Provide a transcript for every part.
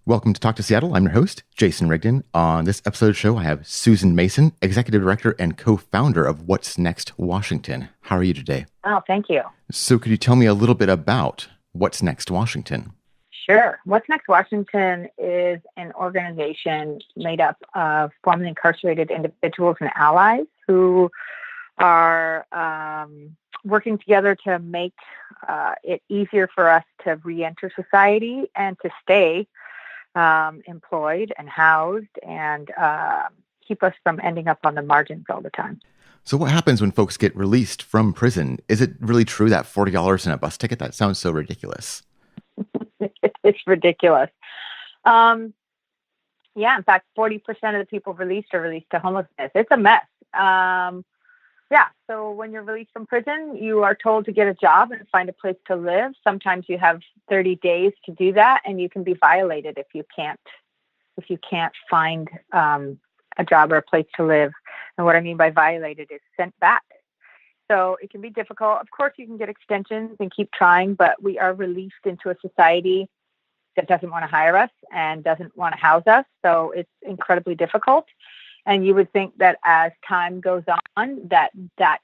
Welcome to Talk to Seattle. I'm your host, Jason Rigdon. On this episode of the show, I have Susan Mason, Executive Director and co-founder of What's Next Washington. How are you today? Oh, thank you. So could you tell me a little bit about What's Next Washington? Sure. What's Next Washington is an organization made up of formerly incarcerated individuals and allies who are working together to make it easier for us to reenter society and to stay employed and housed and keep us from ending up on the margins all the time. So what happens when folks get released from prison? Is it really true that $40 in a bus ticket? That sounds so ridiculous. It's ridiculous. Yeah, in fact, 40% of the people released are released to homelessness. It's a mess. Yeah, so when you're released from prison, you are told to get a job and find a place to live. Sometimes you have 30 days to do that, and you can be violated if you can't find a job or a place to live. And what I mean by violated is sent back. So it can be difficult. Of course, you can get extensions and keep trying, but we are released into a society that doesn't want to hire us and doesn't want to house us. So it's incredibly difficult. And you would think that as time goes on, that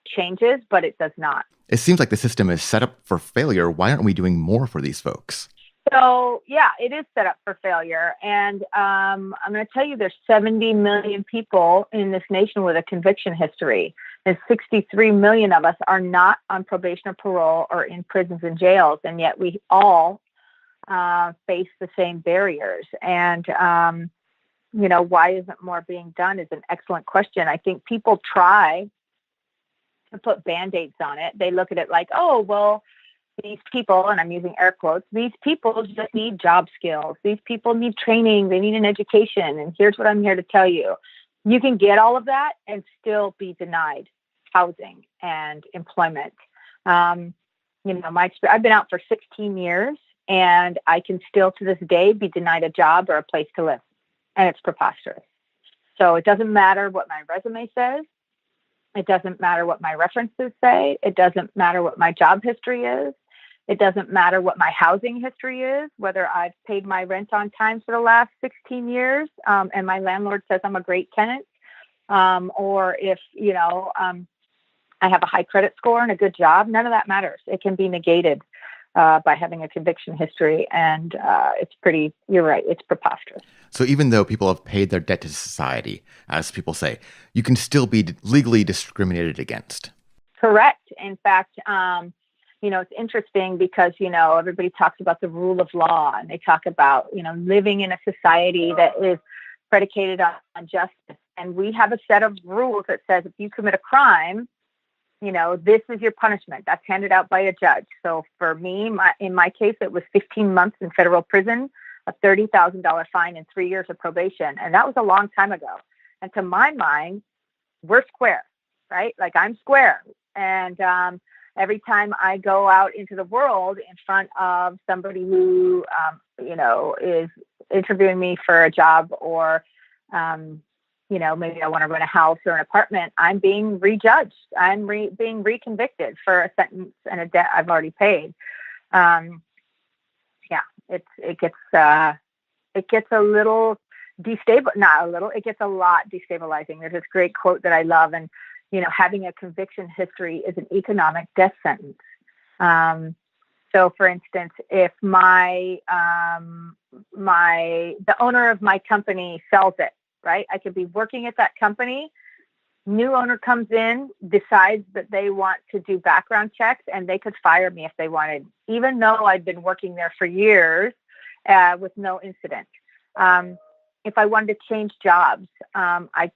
changes, but it does not. It seems like the system is set up for failure. Why aren't we doing more for these folks? So, yeah, it is set up for failure. And I'm going to tell you there's 70 million people in this nation with a conviction history. And 63 million of us are not on probation or parole or in prisons and jails. And yet we all face the same barriers. And why isn't more being done is an excellent question. I think people try to put Band-Aids on it. They look at it like, oh, well, these people, and I'm using air quotes, these people just need job skills. These people need training. They need an education. And here's what I'm here to tell you. You can get all of that and still be denied housing and employment. I've been out for 16 years, and I can still to this day be denied a job or a place to live. And it's preposterous. So it doesn't matter what my resume says. It doesn't matter what my references say. It doesn't matter what my job history is. It doesn't matter what my housing history is, whether I've paid my rent on time for the last 16 years and my landlord says I'm a great tenant, or if, I have a high credit score and a good job. None of that matters. It can be negated by having a conviction history. And you're right, it's preposterous. So even though people have paid their debt to society, as people say, you can still be legally discriminated against. Correct. In fact, it's interesting because, everybody talks about the rule of law and they talk about, living in a society that is predicated on justice. And we have a set of rules that says if you commit a crime, this is your punishment. That's handed out by a judge. So for me, in my case, it was 15 months in federal prison, a $30,000 fine, and 3 years of probation. And that was a long time ago. And to my mind, we're square, right? Like I'm square. And every time I go out into the world in front of somebody who, is interviewing me for a job or, maybe I want to rent a house or an apartment, I'm being rejudged. I'm being reconvicted for a sentence and a debt I've already paid. It gets a little it gets a lot destabilizing. There's this great quote that I love, and having a conviction history is an economic death sentence. So, for instance, if the owner of my company sells it, right? I could be working at that company. New owner comes in, decides that they want to do background checks, and they could fire me if they wanted, even though I'd been working there for years with no incident. If I wanted to change jobs, I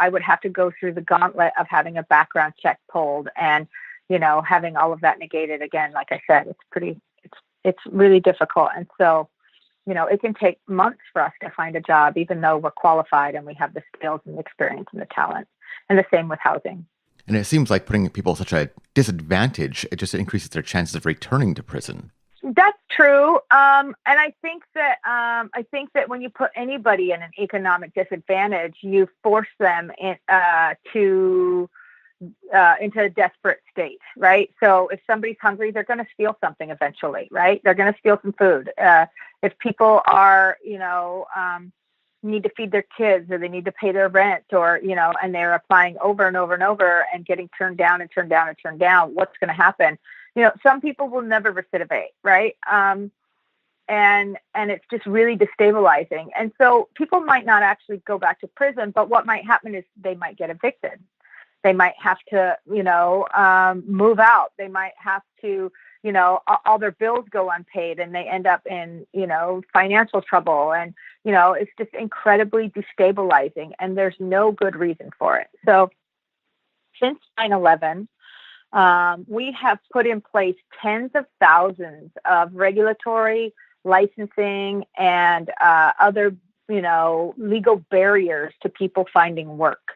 would have to go through the gauntlet of having a background check pulled and, having all of that negated. Again, like I said, it's really difficult. And so, it can take months for us to find a job, even though we're qualified and we have the skills and the experience and the talent. And the same with housing. And it seems like putting people at such a disadvantage, it just increases their chances of returning to prison. That's true. And I think that when you put anybody in an economic disadvantage, you force them to into a desperate state, right? So if somebody's hungry, they're going to steal something eventually, right? They're going to steal some food. If people are, need to feed their kids, or they need to pay their rent, or, and they're applying over and over and over and getting turned down and turned down and turned down, what's going to happen? Some people will never recidivate, right? And it's just really destabilizing. And so people might not actually go back to prison, but what might happen is they might get evicted. They might have to, move out. They might have to, all their bills go unpaid, and they end up in, financial trouble. And, it's just incredibly destabilizing, and there's no good reason for it. So since 9/11, we have put in place tens of thousands of regulatory, licensing, and other, legal barriers to people finding work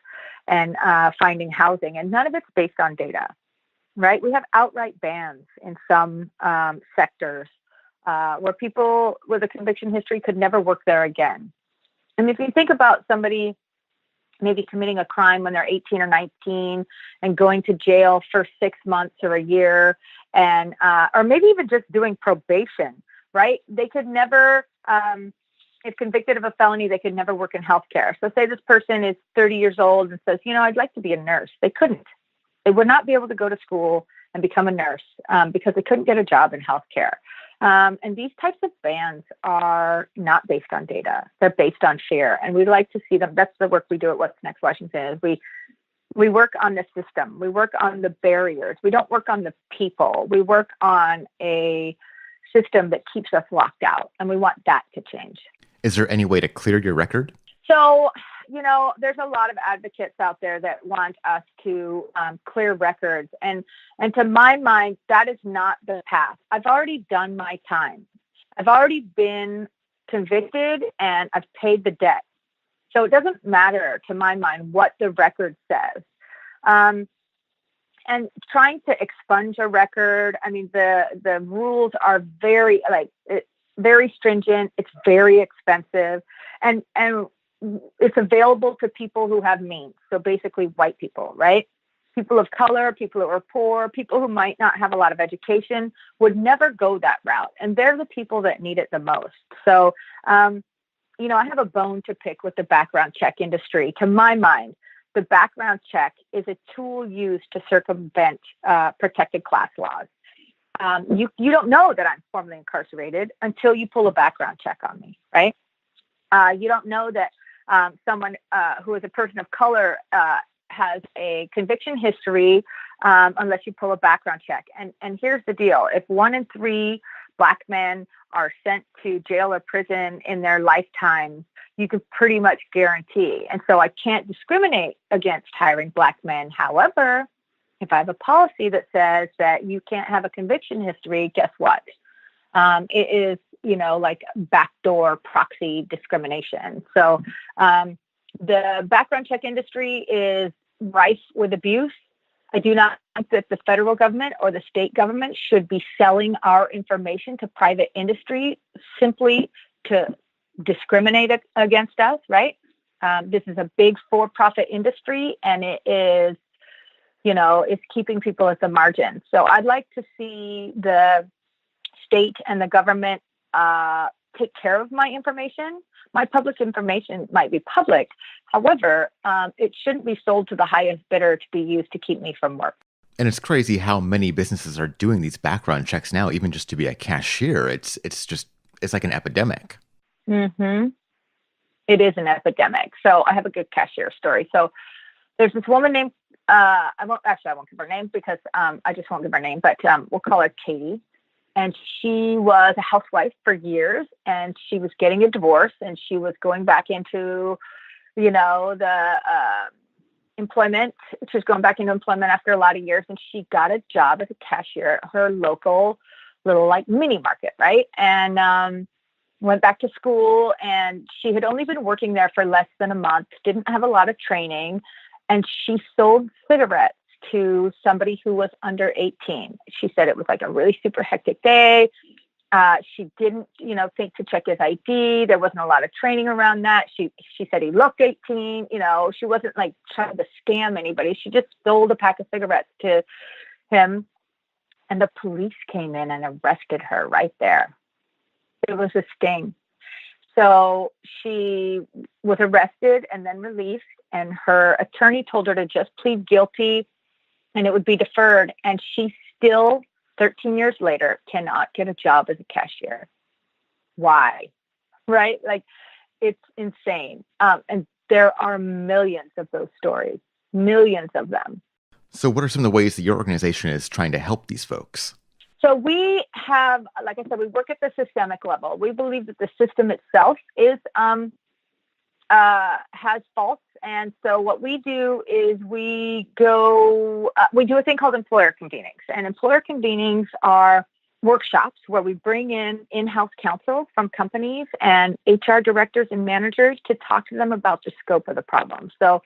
and finding housing. And none of it's based on data, right? We have outright bans in some sectors where people with a conviction history could never work there again. And if you think about somebody maybe committing a crime when they're 18 or 19 and going to jail for 6 months or a year, and or maybe even just doing probation, right? They could never, if convicted of a felony, they could never work in healthcare. So say this person is 30 years old and says, I'd like to be a nurse. They couldn't. They would not be able to go to school and become a nurse because they couldn't get a job in healthcare. And these types of bans are not based on data. They're based on fear. And we'd like to see them. That's the work we do at What's Next Washington, is we work on the system. We work on the barriers. We don't work on the people. We work on a system that keeps us locked out. And we want that to change. Is there any way to clear your record? So, there's a lot of advocates out there that want us to clear records. And to my mind, that is not the path. I've already done my time. I've already been convicted, and I've paid the debt. So it doesn't matter, to my mind, what the record says. And trying to expunge a record, the rules are very stringent. It's very expensive. And it's available to people who have means. So basically white people, right? People of color, people who are poor, people who might not have a lot of education would never go that route. And they're the people that need it the most. So, I have a bone to pick with the background check industry. To my mind, the background check is a tool used to circumvent protected class laws. You don't know that I'm formerly incarcerated until you pull a background check on me, right? You don't know that someone who is a person of color has a conviction history unless you pull a background check. And here's the deal. If 1 in 3 Black men are sent to jail or prison in their lifetime, you can pretty much guarantee. And so I can't discriminate against hiring Black men. However, if I have a policy that says that you can't have a conviction history, guess what? It is, like backdoor proxy discrimination. So the background check industry is rife with abuse. I do not think that the federal government or the state government should be selling our information to private industry simply to discriminate against us, right? This is a big for-profit industry, and it is, it's keeping people at the margin. So I'd like to see the state and the government take care of my information. My public information might be public. However, it shouldn't be sold to the highest bidder to be used to keep me from work. And it's crazy how many businesses are doing these background checks now, even just to be a cashier. It's like an epidemic. Mm-hmm. It is an epidemic. So I have a good cashier story. So there's this woman named, I won't give her name because I just won't give her name, but we'll call her Katie. And she was a housewife for years, and she was getting a divorce, and she was going back into, the employment. She was going back into employment after a lot of years, and she got a job as a cashier at her local little mini market, right? And went back to school, and she had only been working there for less than a month, didn't have a lot of training, and she sold cigarettes to somebody who was under 18. She said it was like a really super hectic day. She didn't, think to check his ID. There wasn't a lot of training around that. She said he looked 18. She wasn't like trying to scam anybody. She just sold a pack of cigarettes to him, and the police came in and arrested her right there. It was a sting. So she was arrested and then released, and her attorney told her to just plead guilty and it would be deferred. And she still, 13 years later, cannot get a job as a cashier. Why? Right? Like, it's insane. And there are millions of those stories, millions of them. So what are some of the ways that your organization is trying to help these folks? So we have, like I said, we work at the systemic level. We believe that the system itself is has faults. And so what we do is we do a thing called employer convenings. And employer convenings are workshops where we bring in-house counsel from companies and HR directors and managers to talk to them about the scope of the problem. So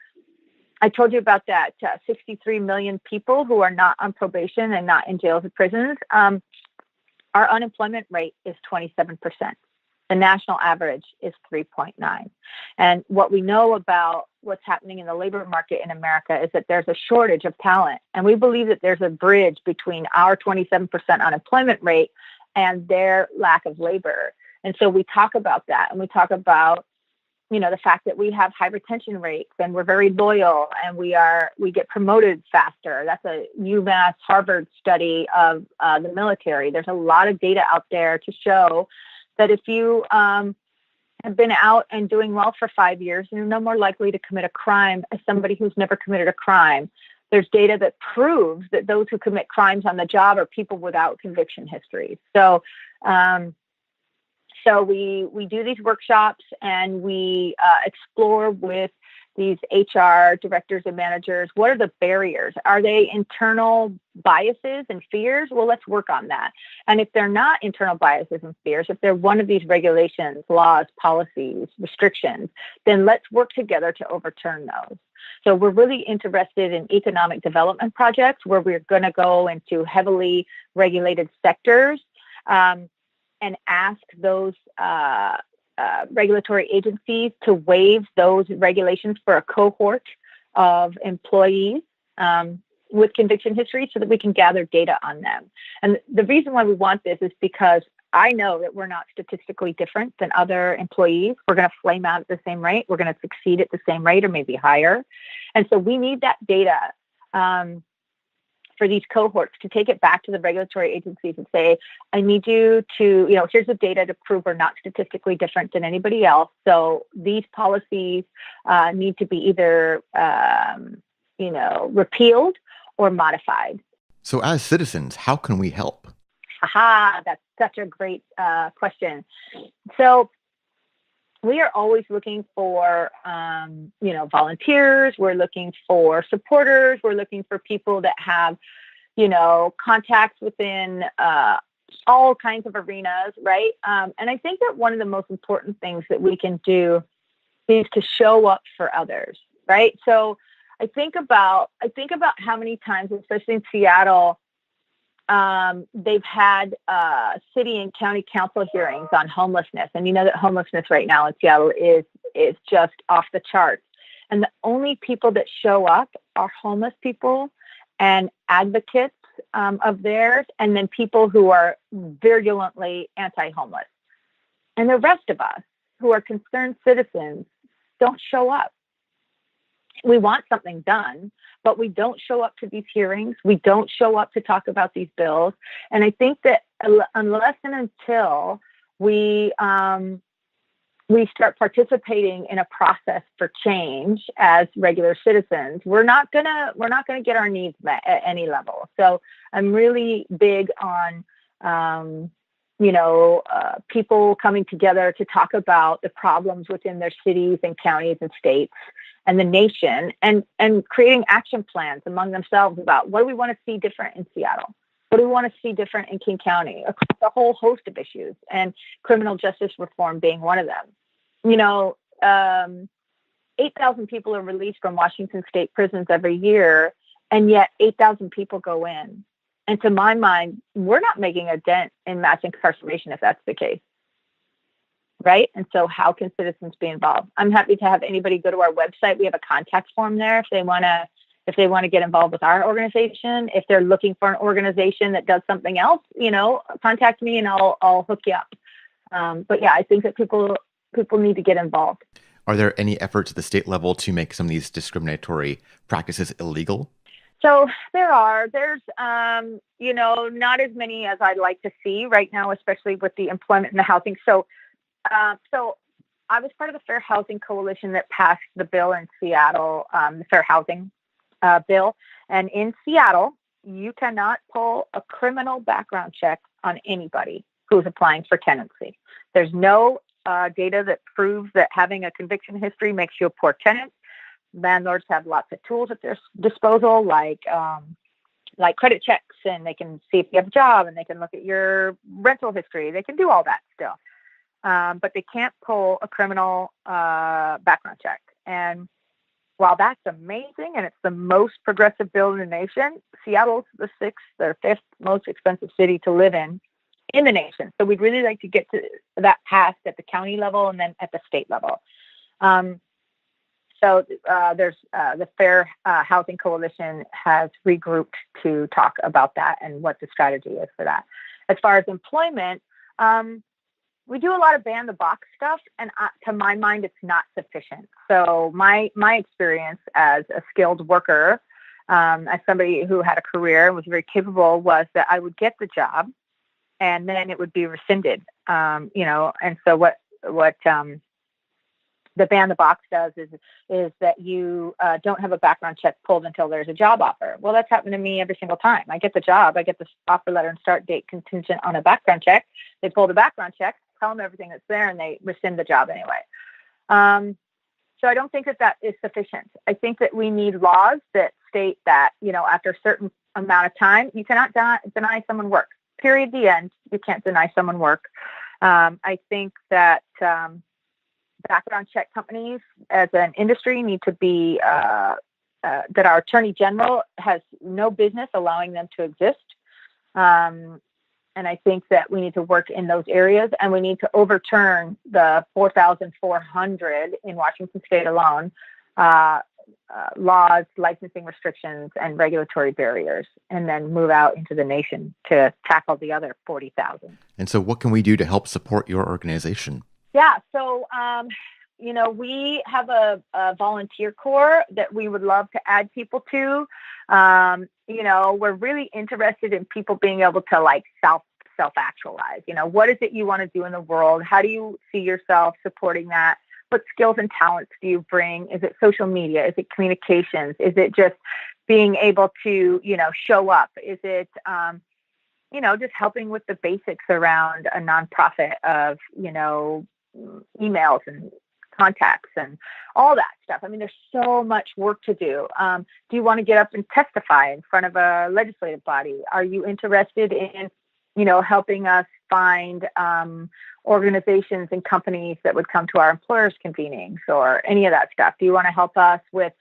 I told you about that 63 million people who are not on probation and not in jails or prisons. Our unemployment rate is 27%. The national average is 3.9. And what we know about what's happening in the labor market in America is that there's a shortage of talent. And we believe that there's a bridge between our 27% unemployment rate and their lack of labor. And so we talk about that, and we talk about the fact that we have high retention rates and we're very loyal and we get promoted faster. That's a UMass Harvard study of the military. There's a lot of data out there to show that if you have been out and doing well for 5 years, you're no more likely to commit a crime as somebody who's never committed a crime. There's data that proves that those who commit crimes on the job are people without conviction histories. So we do these workshops, and we explore with these HR directors and managers, what are the barriers? Are they internal biases and fears? Well, let's work on that. And if they're not internal biases and fears, if they're one of these regulations, laws, policies, restrictions, then let's work together to overturn those. So we're really interested in economic development projects where we're going to go into heavily regulated sectors, and ask those regulatory agencies to waive those regulations for a cohort of employees with conviction history so that we can gather data on them. And the reason why we want this is because I know that we're not statistically different than other employees. We're going to flame out at the same rate. We're going to succeed at the same rate or maybe higher. And so we need that data for these cohorts to take it back to the regulatory agencies and say, I need you to, here's the data to prove we're not statistically different than anybody else. So these policies need to be either, repealed or modified. So as citizens, how can we help? That's such a great question. So we are always looking for, volunteers. We're looking for supporters. We're looking for people that have, contacts within all kinds of arenas, right? And I think that one of the most important things that we can do is to show up for others, right? So I think about how many times, especially in Seattle, they've had city and county council hearings on homelessness. And you know that homelessness right now in Seattle is just off the charts. And the only people that show up are homeless people and advocates of theirs, and then people who are virulently anti-homeless. And the rest of us who are concerned citizens don't show up. We want something done, but we don't show up to these hearings. We don't show up to talk about these bills. And I think that unless and until we start participating in a process for change as regular citizens, we're not gonna get our needs met at any level. So I'm really big on people coming together to talk about the problems within their cities and counties and states and the nation, and creating action plans among themselves about what do we want to see different in Seattle? What do we want to see different in King County? Across a whole host of issues, and criminal justice reform being one of them. 8,000 people are released from Washington state prisons every year, and yet 8,000 people go in. And to my mind, we're not making a dent in mass incarceration if that's the case. Right. And so how can citizens be involved? I'm happy to have anybody go to our website. We have a contact form there if they want to get involved with our organization. If they're looking for an organization that does something else, contact me and I'll hook you up. But yeah, I think that people need to get involved. Are there any efforts at the state level to make some of these discriminatory practices illegal? So there's not as many as I'd like to see right now, especially with the employment and the housing. So I was part of the Fair Housing Coalition that passed the bill in Seattle, the Fair Housing bill. And in Seattle, you cannot pull a criminal background check on anybody who's applying for tenancy. There's no data that proves that having a conviction history makes you a poor tenant. Landlords have lots of tools at their disposal, like credit checks, and they can see if you have a job, and they can look at your rental history. They can do all that still. But they can't pull a criminal background check. And while that's amazing and it's the most progressive bill in the nation, Seattle's the fifth most expensive city to live in the nation. So we'd really like to get to that passed at the county level and then at the state level. So there's the Fair Housing Coalition has regrouped to talk about that and what the strategy is for that. As far as employment, we do a lot of ban the box stuff, and to my mind, it's not sufficient. So my experience as a skilled worker, as somebody who had a career and was very capable, was that I would get the job, and then it would be rescinded. And so what the ban the box does is that you don't have a background check pulled until there's a job offer. Well, that's happened to me every single time. I get the job, I get the offer letter and start date contingent on a background check. They pull the background check, tell them everything that's there, and they rescind the job anyway. So I don't think that is sufficient. I think that we need laws that state that, after a certain amount of time, you cannot deny someone work. Period. The end. You can't deny someone work. I think that background check companies as an industry need to be, that our Attorney General has no business allowing them to exist. And I think that we need to work in those areas, and we need to overturn the 4,400 in Washington state alone laws, licensing restrictions, and regulatory barriers, and then move out into the nation to tackle the other 40,000. And so what can we do to help support your organization? Yeah, so, we have a volunteer corps that we would love to add people to. We're really interested in people being able to self-actualize. What is it you want to do in the world? How do you see yourself supporting that? What skills and talents do you bring? Is it social media? Is it communications? Is it just being able to, show up? Is it, just helping with the basics around a nonprofit of, emails and contacts and all that stuff. I mean, there's so much work to do. Do you want to get up and testify in front of a legislative body? Are you interested in, helping us find organizations and companies that would come to our employers' convenings or any of that stuff? Do you want to help us with,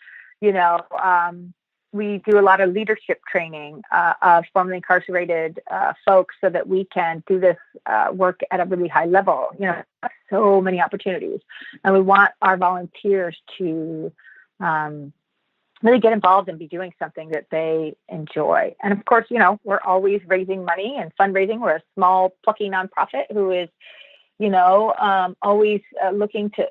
we do a lot of leadership training of formerly incarcerated folks so that we can do this work at a really high level. So many opportunities. And we want our volunteers to really get involved and be doing something that they enjoy. And of course, we're always raising money and fundraising. We're a small, plucky nonprofit who is, always looking to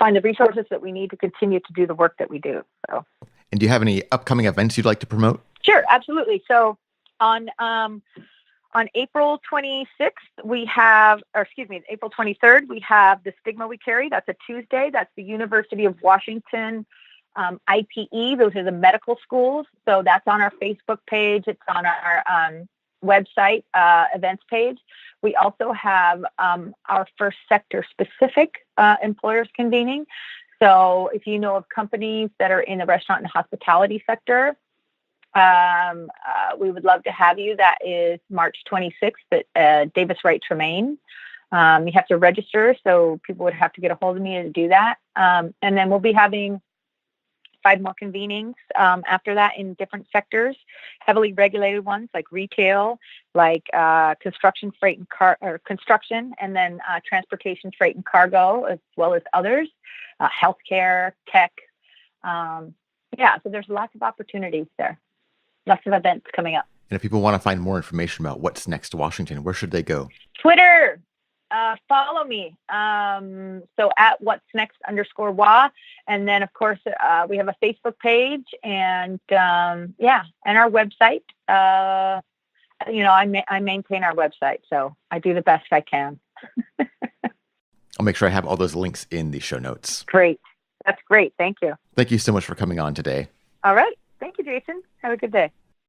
find the resources that we need to continue to do the work that we do. So. And do you have any upcoming events you'd like to promote? Sure, absolutely. So on April 26th, April 23rd, we have The Stigma We Carry. That's a Tuesday. That's the University of Washington IPE. Those are the medical schools. So that's on our Facebook page. It's on our website events page. We also have our first sector specific employers convening. So if you know of companies that are in the restaurant and hospitality sector, we would love to have you. That is March 26th at Davis Wright Tremaine. You have to register, so people would have to get a hold of me to do that. And then we'll be having 5 more convenings after that in different sectors, heavily regulated ones like retail, like construction, freight, and construction, and then transportation, freight, and cargo, as well as others, healthcare, tech. So there's lots of opportunities there, lots of events coming up. And if people want to find more information about What's Next Washington, where should they go? Twitter. Follow me. So at what's next _WA. And then, of course, we have a Facebook page and and our website. I maintain our website, so I do the best I can. I'll make sure I have all those links in the show notes. Great. That's great. Thank you. Thank you so much for coming on today. All right. Thank you, Jason. Have a good day.